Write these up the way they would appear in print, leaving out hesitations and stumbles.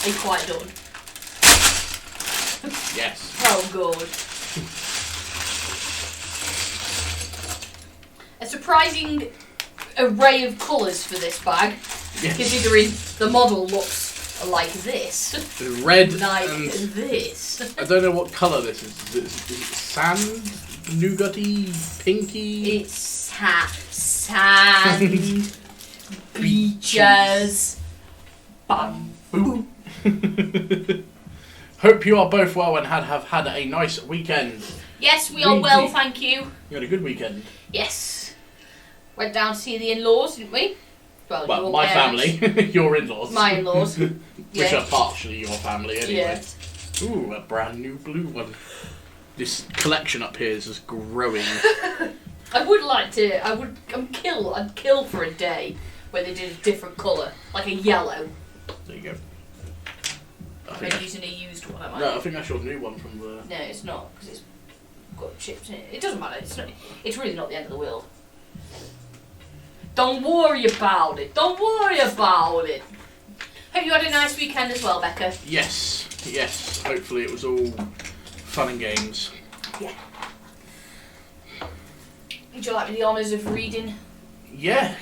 Are you quite done? Yes. Oh, good. A surprising array of colours for this bag, Yes. considering the model looks like this. Red Like and... this. I don't know what colour this is. Is it sand? Nougaty? Pinky? It's sand, beaches, bamboo. Hope you are both well and have had a nice weekend. Yes, we are well, thank you. You had a good weekend. Yes. Went down to see the in-laws, didn't we? Well, your my parents. family. Your in-laws. My in-laws. Which Yeah. are partially your family anyway. Yeah. Ooh, a brand new blue one. This collection up here is just growing. I would like to. I'd kill for a day where they did a different colour, like a yellow. There you go. I'm using a used one, am I? No, I think that's your new one from the... No, it's not, because it's got chips in it. It doesn't matter. It's really not the end of the world. Don't worry about it. Don't worry about it. Hope you had a nice weekend as well, Becca. Yes. Hopefully it was all fun and games. Yeah. Would you like me the honours of reading? Yeah.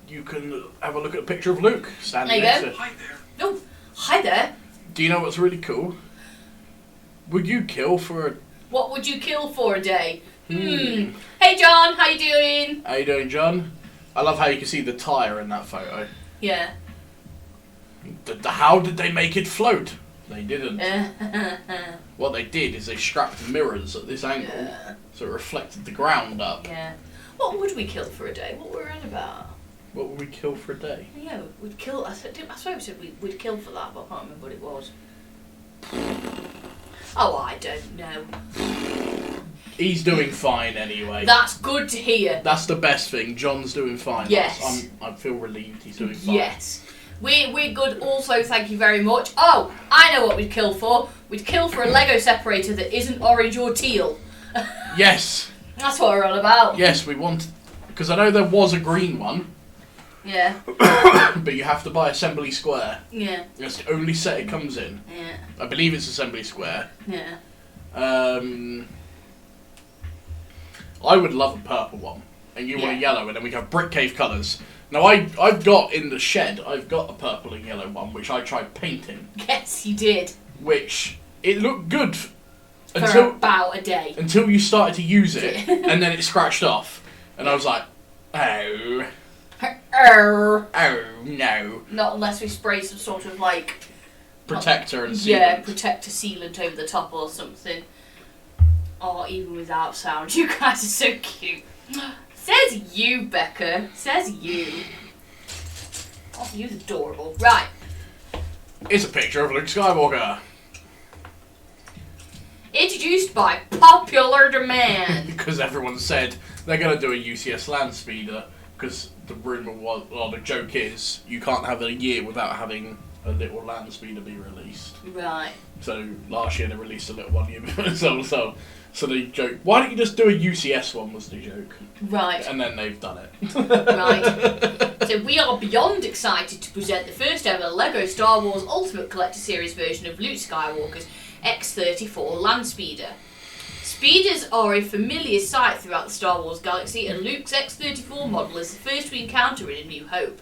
You can have a look at a picture of Luke standing There you next go. to... Hi there. Oh, hi there. Do you know what's really cool? Would you kill for a... What would you kill for a day? Hey, John. How you doing? How you doing, John? I love how you can see the tyre in that photo. Yeah. How did they make it float? They didn't. What they did is they strapped mirrors at this angle, so it reflected the ground up. Yeah. What would we kill for a day? What were we on about? What would we kill for a day? Yeah, we'd kill. I swear we said we'd kill for that, but I can't remember what it was. Oh, I don't know. He's doing fine anyway. That's good to hear. That's the best thing. John's doing fine. Yes. I feel relieved he's doing fine. Yes. We're good also, thank you very much. Oh, I know what we'd kill for. We'd kill for a Lego separator that isn't orange or teal. Yes. That's what we're on about. Yes, we want... Because I know there was a green one, Yeah. but you have to buy Assembly Square. Yeah. That's the only set it comes in. Yeah. I believe it's Assembly Square. Yeah. I would love a purple one, and you want a yellow, and then we have brick cave colours. Now I've got in the shed, I've got a purple and yellow one, which I tried painting. Yes, you did. Which, it looked good For until about a day. until you started to use it, and then it scratched off, and I was like, oh no. Not unless we spray some sort of like Protector and sealant. yeah, protector sealant over the top or something. Or even without sound. You guys are so cute. Says you, Becca. Says you. Oh, you're adorable. Right. It's a picture of Luke Skywalker. Introduced by popular demand. Because everyone said they're going to do a UCS land speeder, because the rumour was, well, the joke is, you can't have a year without having a little land speeder be released. Right. So last year they released a little one year so they joked, why don't you just do a UCS one, was the joke. Right. And then they've done it. Right. So we are beyond excited to present the first ever LEGO Star Wars Ultimate Collector Series version of Luke Skywalker's X-34 Land Speeder. Speeders are a familiar sight throughout the Star Wars galaxy, and Luke's X-34 model is the first we encounter in A New Hope.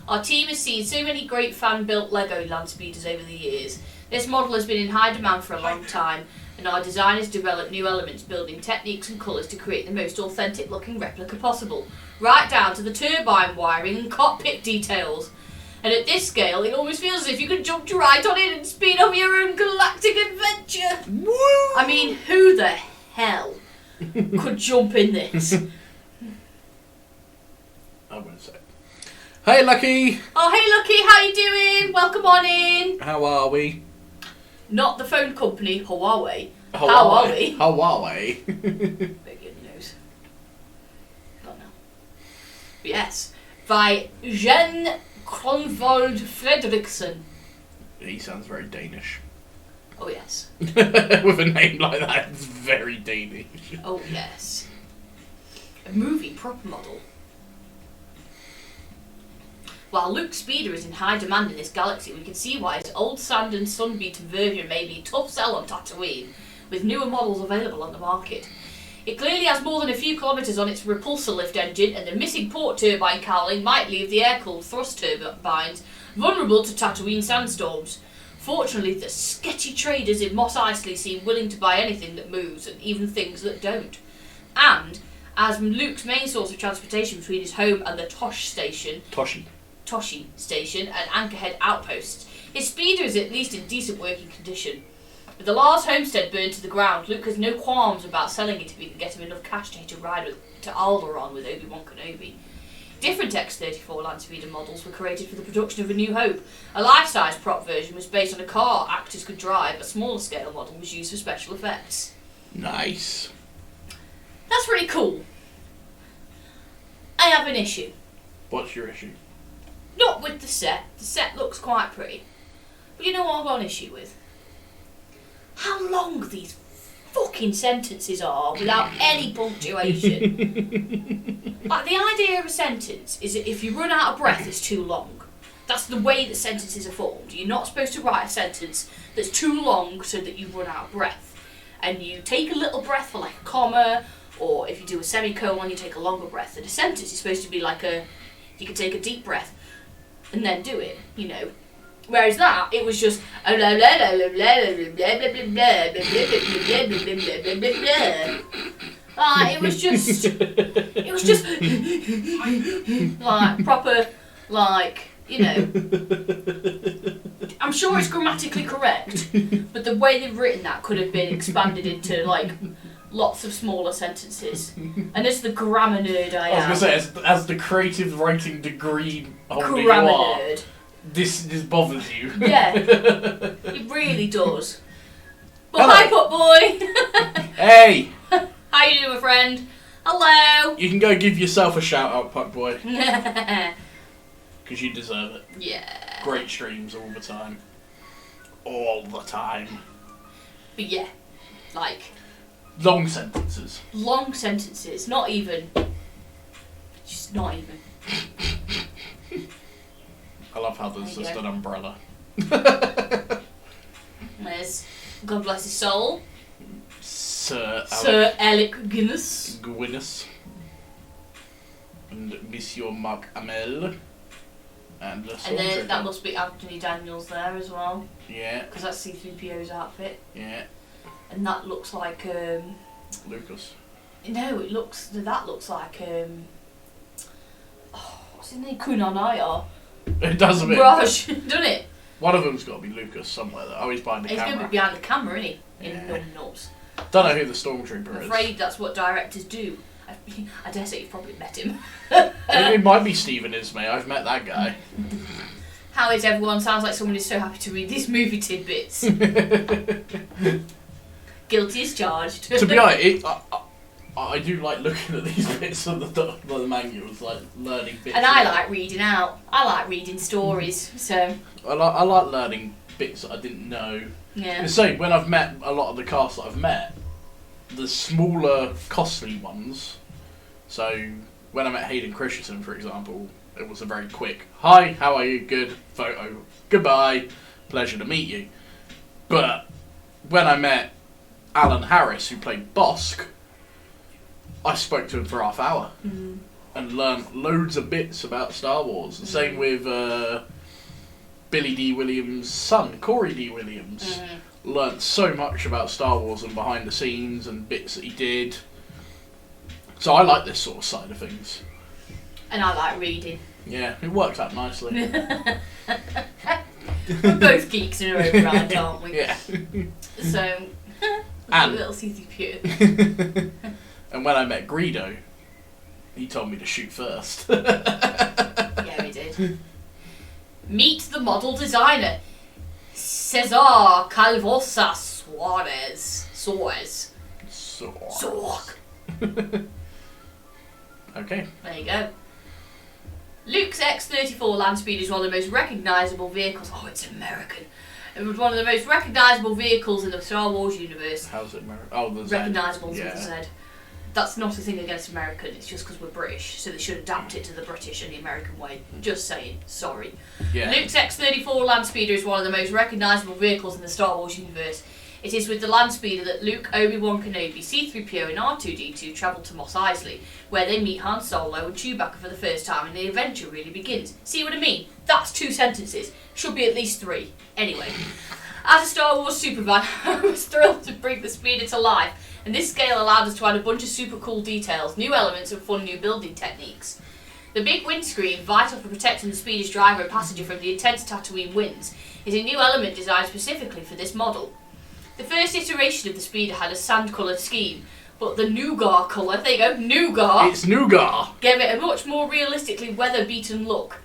Our team has seen so many great fan-built LEGO land speeders over the years. This model has been in high demand for a long time, and our designers developed new elements, building techniques and colours to create the most authentic looking replica possible, right down to the turbine wiring and cockpit details. And at this scale, it almost feels as if you could jump right on in and speed off your own galactic adventure. Woo! I mean, who the hell could jump in this? I won't say. Hey Lucky! Oh, hey Lucky, how you doing? Welcome on in. How are we? Not the phone company, Huawei. How are we? Huawei. Big in the nose. Don't know. But yes, by Jen Kronvold Fredriksson. He sounds very Danish. Oh yes. With a name like that, it's very Danish. Oh yes. A movie prop model. While Luke's speeder is in high demand in this galaxy, we can see why his old sand and sun-beaten version may be a tough sell on Tatooine, with newer models available on the market. It clearly has more than a few kilometres on its repulsor lift engine, and the missing port turbine cowling might leave the air-cooled thrust turbines vulnerable to Tatooine sandstorms. Fortunately, the sketchy traders in Mos Eisley seem willing to buy anything that moves, and even things that don't. And, as Luke's main source of transportation between his home and the Toshi station and Anchorhead outposts, his speeder is at least in decent working condition. With the Lars homestead burned to the ground, Luke has no qualms about selling it if he can get him enough cash to hitch a ride to Alderaan with Obi-Wan Kenobi. Different X-34 Landspeeder models were created for the production of A New Hope. A life-size prop version was based on a car actors could drive. A smaller scale model was used for special effects. Nice. That's pretty cool. I have an issue. What's your issue? Not with the set. The set looks quite pretty. But you know what I've got an issue with? How long these fucking sentences are without any punctuation. Like, the idea of a sentence is that if you run out of breath, it's too long. That's the way that sentences are formed. You're not supposed to write a sentence that's too long so that you run out of breath. And you take a little breath for like a comma, or if you do a semicolon, you take a longer breath. And a sentence is supposed to be like you can take a deep breath and then do it, you know. Whereas that, it was just it was just like proper, like, you know. I'm sure it's grammatically correct, but the way they've written that could have been expanded into like lots of smaller sentences. And as the grammar nerd I am, was going to say, as the creative writing degree holder you grammar are, nerd. this bothers you. Yeah, it really does. But Hello. hi, Put Boy. Hey! How you doing, my friend? Hello. You can go give yourself a shout out, Puck Boy, because you deserve it. Yeah. Great streams all the time. All the time. But yeah, like Long sentences. long sentences, not even. Just not even. I love how there's There you just go. an umbrella. There's God bless his soul, Sir Alec Guinness. Gwyneth. And Monsieur Marc Amel. And the And then Stormtrooper. that must be Anthony Daniels there as well, Yeah, because that's C-3PO's outfit. yeah. And that looks like Lucas. no, that looks like what's his name? Kunanaya. It does a bit. Raj, doesn't it? One of them's got to be Lucas somewhere though. Oh, he's behind the He's going to camera. be behind the camera, isn't he? In Yeah. Num Nuts. Don't know who the Stormtrooper I'm is. afraid that's what directors do. I dare say you've probably met him. It might be Stephen Ismay. I've met that guy. How is everyone? Sounds like someone is so happy to read these movie tidbits. Guilty as charged. To be honest, I do like looking at these bits of the manuals, like learning bits. And I like reading out. I like reading stories. So I like learning bits that I didn't know. yeah. The same when I've met a lot of the cast that I've met, the smaller, costly ones. So when I met Hayden Christensen, for example, it was a very quick "Hi, how are you? Good." Photo. Goodbye. Pleasure to meet you. But when I met Alan Harris, who played Bosk, I spoke to him for half hour and learned loads of bits about Star Wars. The same with Billy D. Williams' son, Corey D. Williams. Learned so much about Star Wars and behind the scenes and bits that he did. So I like this sort of side of things. And I like reading. Yeah, it worked out nicely. We're both geeks in our own right, aren't we? Yeah. So, And- a little C-3PO. And when I met Greedo, he told me to shoot first. Yeah, we did. Meet the model designer, Cesar Calvosa Suarez. Zork. Okay. There you go. Luke's X-34 Landspeeder is one of the most recognisable vehicles. Oh, it's American. It was one of the most recognisable vehicles in the Star Wars universe. How's it? Oh, the Z. Recognisable with Yeah. the Z. That's not a thing against American, it's just because we're British, so they should adapt it to the British and the American way. Just saying, sorry. Yeah. Luke's X-34 Landspeeder is one of the most recognisable vehicles in the Star Wars universe. It is with the Landspeeder that Luke, Obi-Wan Kenobi, C-3PO and R2-D2 travel to Mos Eisley, where they meet Han Solo and Chewbacca for the first time and the adventure really begins. See what I mean? That's 2 sentences. Should be at least 3. Anyway, as a Star Wars superfan, I was thrilled to bring the speeder to life, and this scale allowed us to add a bunch of super cool details, new elements and fun new building techniques. The big windscreen, vital for protecting the speeder's driver and passenger from the intense Tatooine winds, is a new element designed specifically for this model. The first iteration of the speeder had a sand-coloured scheme, but the nougat colour, there you go, nougat, It's nougat. gave it a much more realistically weather-beaten look.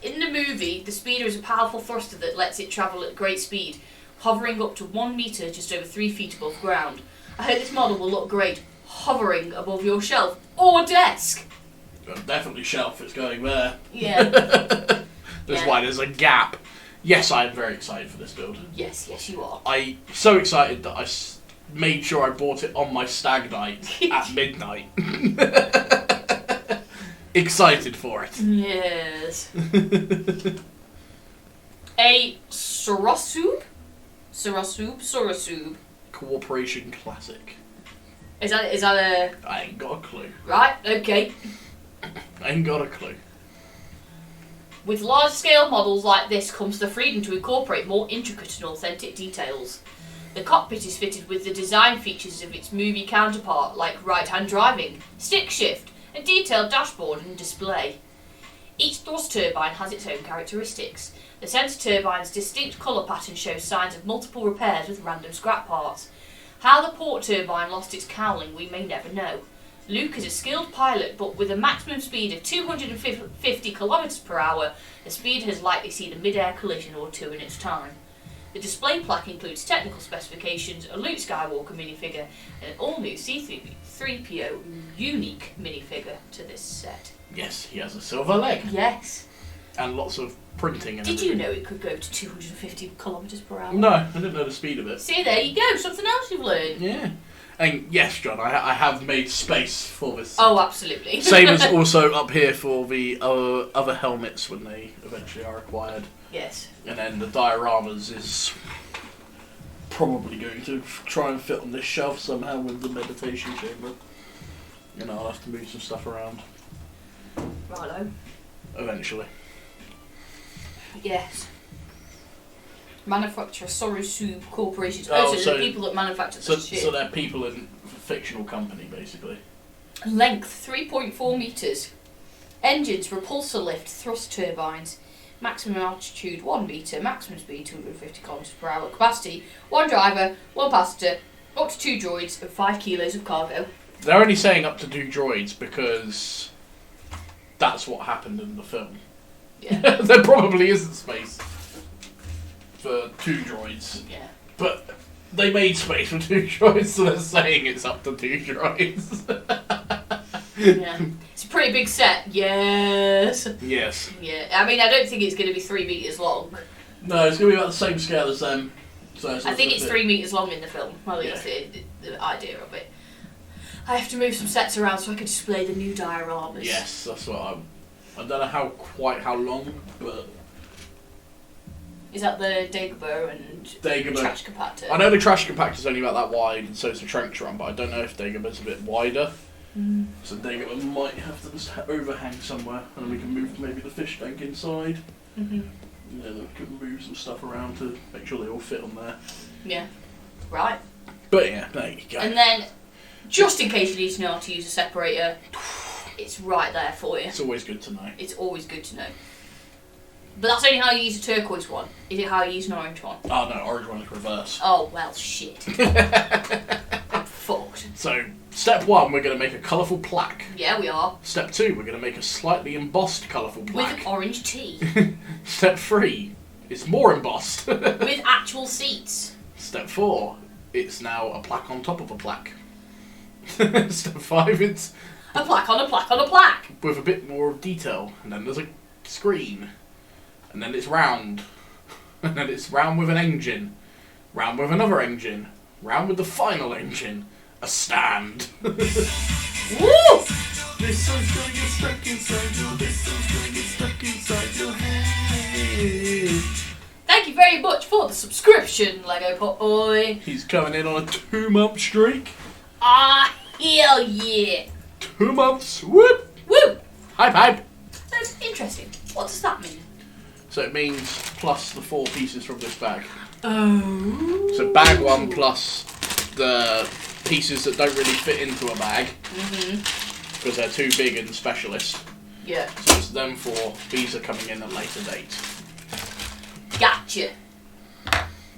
In the movie, the speeder is a powerful thruster that lets it travel at great speed, hovering up to 1 metre just over 3 feet above ground. I hope this model will look great hovering above your shelf or desk. Well, definitely shelf, it's going there. Yeah. That's Yeah. why there's a gap. Yes, I am very excited for this build. Yes, you are. I'm so excited that I made sure I bought it on my stag night at midnight. Excited for it. Yes. A Sorosub? Sorosub. Cooperation Classic. Is that a... I ain't got a clue. Right, okay. I ain't got a clue. With large-scale models like this comes the freedom to incorporate more intricate and authentic details. The cockpit is fitted with the design features of its movie counterpart, like right-hand driving, stick shift, a detailed dashboard and display. Each thrust turbine has its own characteristics. The centre turbine's distinct colour pattern shows signs of multiple repairs with random scrap parts. How the port turbine lost its cowling we may never know. Luke is a skilled pilot, but with a maximum speed of 250 km per hour, the speed has likely seen a mid-air collision or 2 in its time. The display plaque includes technical specifications, a Luke Skywalker minifigure, and an all-new C-3PO unique minifigure to this set. Yes, he has a silver leg. Yes. And lots of printing and Did you know it could go to 250 kilometres per hour? No, I didn't know the speed of it. See, there you go, something else you've learned. Yeah. And yes, John, I have made space for this. Oh, absolutely. Same as also up here for the other helmets when they eventually are acquired. Yes. And then the dioramas is probably going to try and fit on this shelf somehow with the meditation chamber. You know, I'll have to move some stuff around Righto. eventually. Yes. Manufacturer Sorosub Corporation. Oh, so so- the people that manufacture So, this shit. so they're people in a fictional company, basically. Length 3.4 metres. Engines, repulsor lift, thrust turbines. Maximum altitude 1 metre. Maximum speed 250 km per hour. Capacity 1 driver, 1 passenger, up to 2 droids, and 5 kilos of cargo. They're only saying up to 2 droids because that's what happened in the film. Yeah. There probably isn't space for 2 droids, Yeah. but they made space for 2 droids, so they're saying it's up to 2 droids. Yeah. It's a pretty big set. Yes. Yes. Yeah. I mean, I don't think it's going to be 3 metres long. No, it's going to be about the same scale as them. So I think it's 3 metres long in the film. Well, Yeah. it's the idea of it. I have to move some sets around so I can display the new dioramas. Yes, that's what I don't know quite how long, but Is that the Dagobah and Dagobah. trash compactor? I know the trash compactor's only about that wide, and so is the trench run, but I don't know if Dagobah's a bit wider. Mm. So Dagobah might have to just overhang somewhere, and we can move maybe the fish tank inside. Mm-hmm. Yeah, we can move some stuff around to make sure they all fit on there. Yeah. Right. But yeah, there you go. And then, just in case you need to know how to use a separator, it's right there for you. It's always good to know. It's always good to know. But that's only how you use a turquoise one. Is it how you use an orange one? Oh no, orange one is reverse. Oh, well, shit. I'm fucked. So, step 1, we're going to make a colourful plaque. Yeah, we are. Step 2, we're going to make a slightly embossed colourful plaque. With orange tea. Step 3, it's more embossed. With actual seats. Step 4, it's now a plaque on top of a plaque. Step 5, it's A plaque on a plaque on a plaque. with a bit more detail. And then there's a screen. And then it's round. And then it's round with an engine. Round with another engine. Round with the final engine. A stand. Woo! This one's gonna get stuck inside your. This one's gonna get stuck inside your head. Thank you very much for the subscription, Lego Pot Boy. He's coming in on a 2-month streak. Ah, hell yeah. 2 months. Whoop! Woo! Hype, hype. That's interesting. What does that mean? So it means plus the 4 pieces from this bag. Oh. So bag 1 plus the pieces that don't really fit into a bag. Because they're too big and specialist. Yeah. So it's them 4. These are coming in at a later date. Gotcha.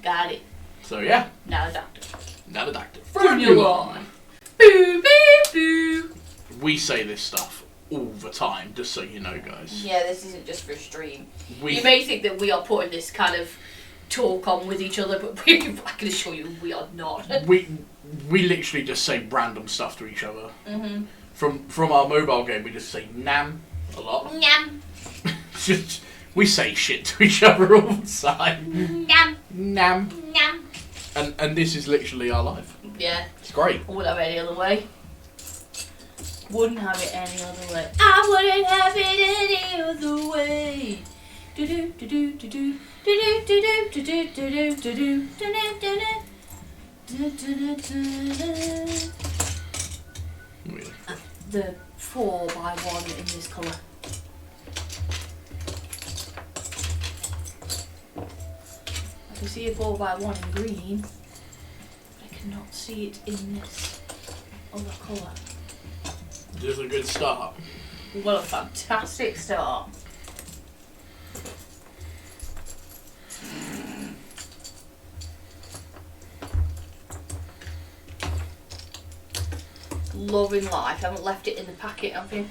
Got it. So yeah. Now the doctor. Now the doctor. Formula. Boo, boo, boo. We say this stuff all the time, just so you know, guys. Yeah, this isn't just for a stream. We You may think that we are putting this kind of talk on with each other, but I can assure you we are not. we literally just say random stuff to each other. From our mobile game, we just say "nam" a lot. Nyam. Just we say shit to each other all the time. Nyam. Nam. Nyam. And this is literally our life. Yeah. It's great. I wouldn't have it any other way. Wouldn't have it any other way. I wouldn't have it any other way. Do do do do do do do do do do do do do do do. The 4x1 in this colour. I can see a 4x1 in green, but I cannot see it in this other colour. This is a good start. What a fantastic start. Loving life. I haven't left it in the packet, have you?